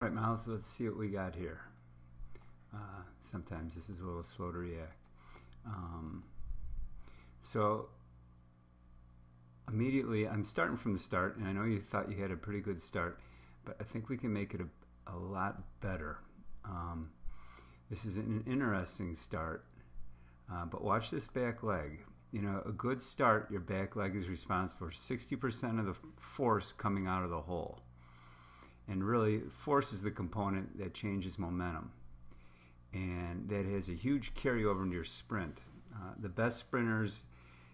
All right, Miles, let's see what we got here. Sometimes this is a little slow to react. Um, so immediately, I'm starting from the start, and I know you thought you had a pretty good start, but I think we can make it a lot better. Um, this is an interesting start, but watch this back leg. You know, a good start, your back leg is responsible for 60% of the force coming out of the hole. And really, force is the component that changes momentum. And that has a huge carryover into your sprint. The best sprinters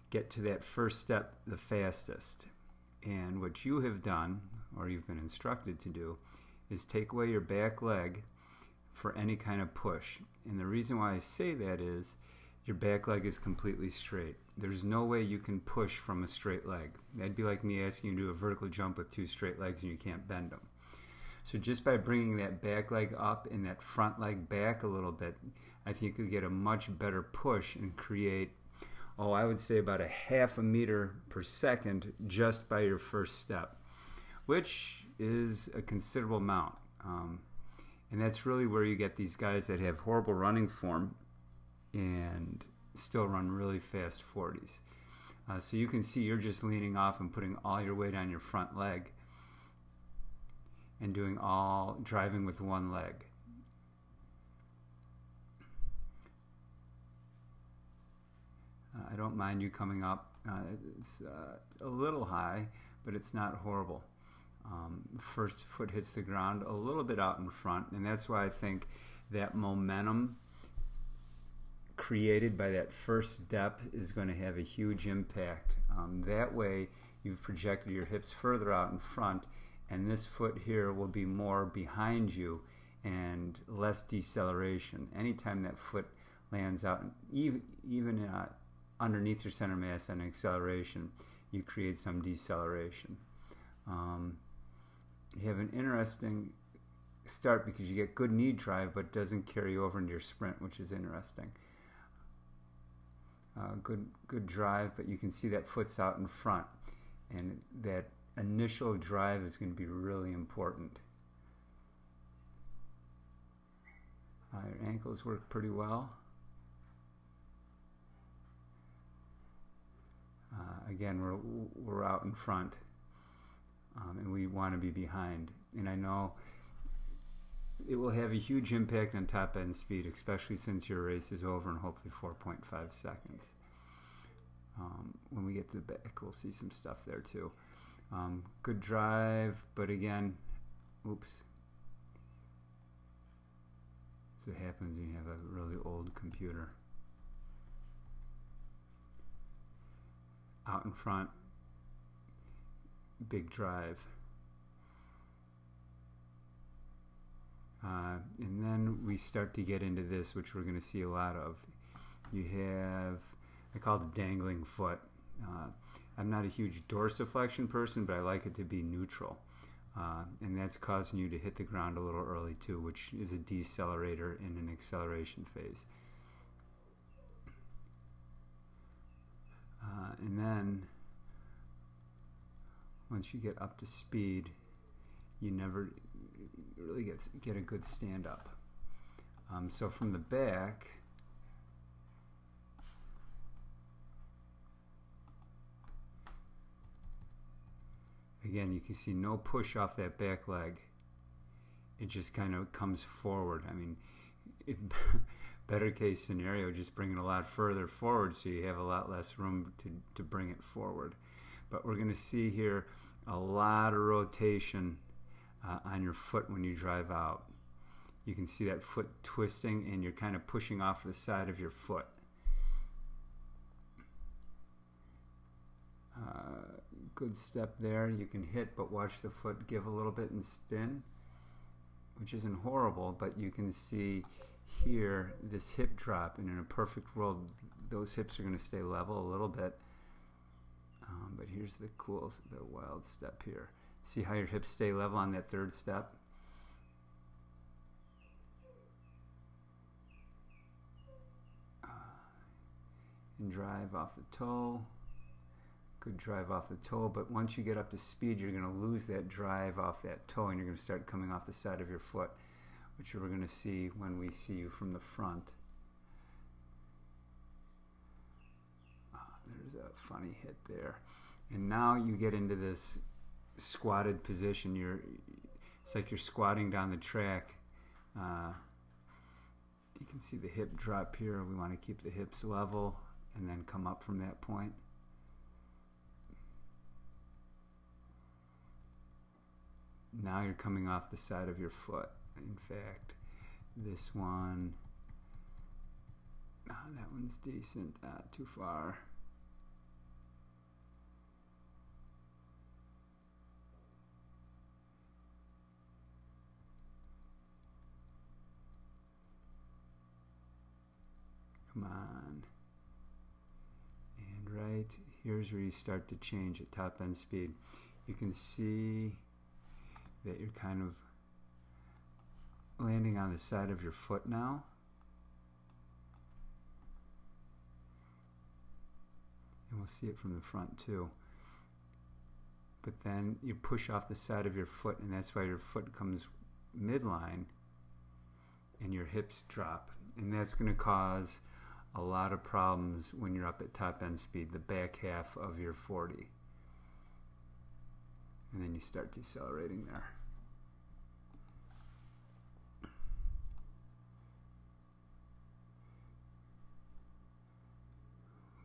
get to that first step the fastest. And what you have done, or you've been instructed to do, is take away your back leg for any kind of push. And the reason why I say that is your back leg is completely straight. There's no way you can push from a straight leg. That'd be like me asking you to do a vertical jump with two straight legs and you can't bend them. So just by bringing that back leg up and that front leg back a little bit, I think you'll get a much better push and create, I would say about a half a meter per second just by your first step, which is a considerable amount. And that's really where you get these guys that have horrible running form and still run really fast 40s. So you can see you're just leaning off and putting all your weight on your front leg and doing all driving with one leg. I don't mind you coming up. It's a little high, but it's not horrible. First foot hits the ground a little bit out in front, and that's why I think that momentum created by that first step is going to have a huge impact. That way you've projected your hips further out in front, and this foot here will be more behind you and less deceleration. Anytime that foot lands out, even underneath your center mass and acceleration, you create some deceleration. You have an interesting start because you get good knee drive, but it doesn't carry over into your sprint, which is interesting. Good drive, but you can see that foot's out in front, and that initial drive is going to be really important. Your ankles work pretty well. Again, we're out in front, and we want to be behind. And I know it will have a huge impact on top end speed, especially since your race is over in hopefully 4.5 seconds. When we get to the back, we'll see some stuff there too. Good drive, but again, oops. So it happens when you have a really old computer. Out in front, big drive. And then we start to get into this, which we're going to see a lot of. You have, I call it the dangling foot. I'm not a huge dorsiflexion person, but I like it to be neutral. And that's causing you to hit the ground a little early too, which is a decelerator in an acceleration phase. And then once you get up to speed, you never really get a good stand up. So from the back, again, you can see no push off that back leg. It just kind of comes forward. I mean, better case scenario, just bring it a lot further forward so you have a lot less room to bring it forward. But we're going to see here a lot of rotation on your foot when you drive out. You can see that foot twisting, and you're kind of pushing off the side of your foot. Good step there. You can hit, but watch the foot give a little bit and spin, which isn't horrible, but you can see here this hip drop, and in a perfect world those hips are going to stay level a little bit, but here's the wild step here. See how your hips stay level on that third step? And drive off the toe. good drive off the toe, but once you get up to speed, you're going to lose that drive off that toe, and you're going to start coming off the side of your foot, which we're going to see when we see you from the front. There's a funny hit there. And now you get into this squatted position. It's like you're squatting down the track. You can see the hip drop here. We want to keep the hips level and then come up from that point. Now you're coming off the side of your foot. In fact, this one, that one's decent, too far. Come on. And right here's where you start to change at top end speed. You can see that you're kind of landing on the side of your foot now. And we'll see it from the front too. But then you push off the side of your foot, and that's why your foot comes midline and your hips drop. And that's going to cause a lot of problems when you're up at top end speed, the back half of your 40. And then you start decelerating there.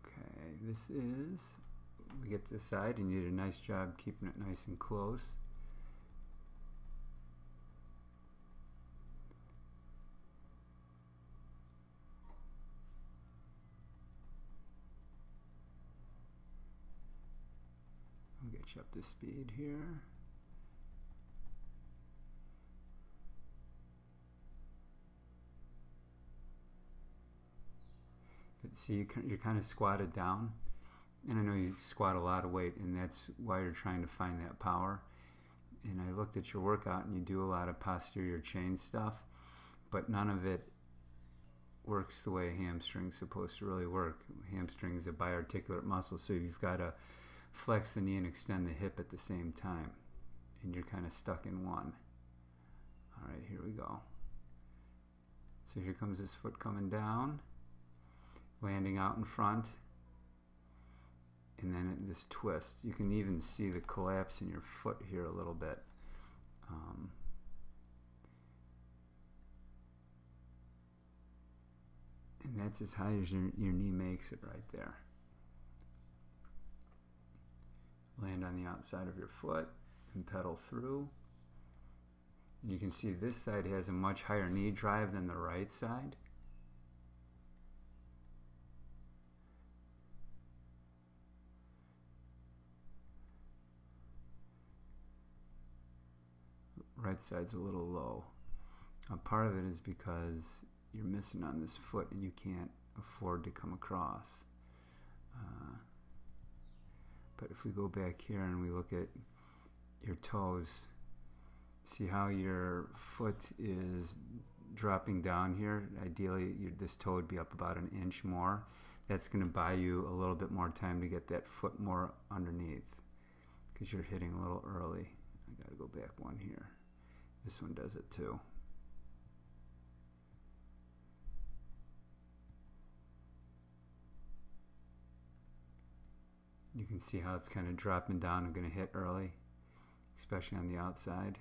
Okay, this is, we get to the side, and you did a nice job keeping it nice and close. We'll get you up to speed here. But see, you're kind of squatted down, and I know you squat a lot of weight, and that's why you're trying to find that power. And I looked at your workout, and you do a lot of posterior chain stuff, but none of it works the way a hamstring's supposed to really work. Hamstring is a biarticulate muscle, so you've got to flex the knee and extend the hip at the same time, and you're kind of stuck in one. All right, here we go. So here comes this foot coming down, landing out in front, and then this twist. You can even see the collapse in your foot here a little bit. And that's as high as your knee makes it right there. Land on the outside of your foot and pedal through. And you can see this side has a much higher knee drive than the right side. Right side's a little low. Part of it is because you're missing on this foot and you can't afford to come across. But if we go back here and we look at your toes, see how your foot is dropping down here? Ideally, this toe would be up about an inch more. That's going to buy you a little bit more time to get that foot more underneath, because you're hitting a little early. I got to go back one here. This one does it too. You can see how it's kind of dropping down and going to hit early, especially on the outside.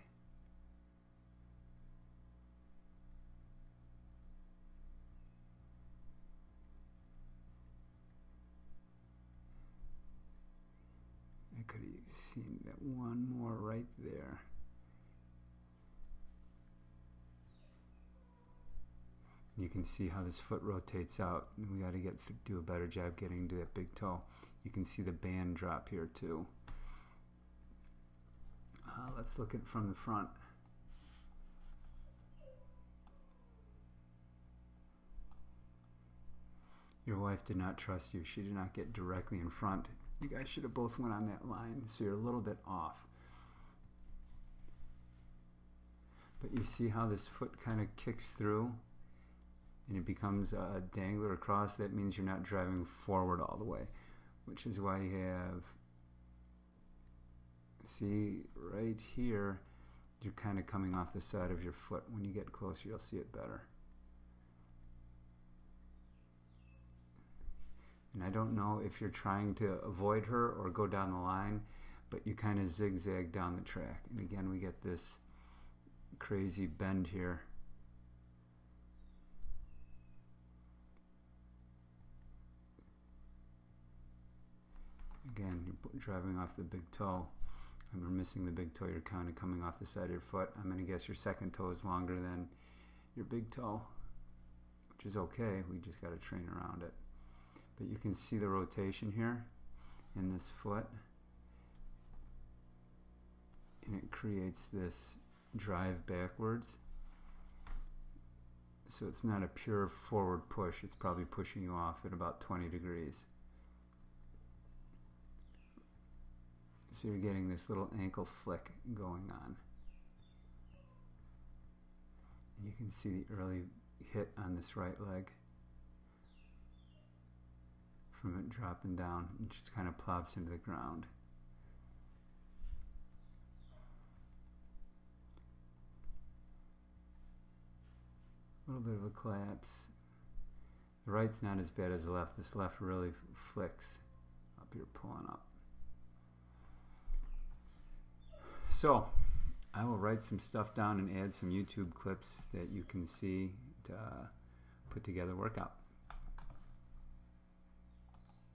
I could have seen that one more right there. You can see how this foot rotates out. We got to do a better job getting to that big toe. You can see the band drop here too. Let's look at it from the front. Your wife did not trust you. She did not get directly in front. You guys should have both went on that line, so you're a little bit off. But you see how this foot kind of kicks through and it becomes a dangler across. That means you're not driving forward all the way, which is why you have See, right here, you're kind of coming off the side of your foot. When you get closer, you'll see it better. And I don't know if you're trying to avoid her or go down the line, but you kind of zigzag down the track. And again, we get this crazy bend here. Again, you're driving off the big toe. And we're missing the big toe. You're kind of coming off the side of your foot. I'm going to guess your second toe is longer than your big toe, which is okay. We just got to train around it. But you can see the rotation here in this foot, and it creates this drive backwards. So it's not a pure forward push. It's probably pushing you off at about 20 degrees. So you're getting this little ankle flick going on. And you can see the early hit on this right leg from it dropping down and just kind of plops into the ground. A little bit of a collapse. The right's not as bad as the left. This left really flicks up here, pulling up. So I will write some stuff down and add some YouTube clips that you can see to put together a workout.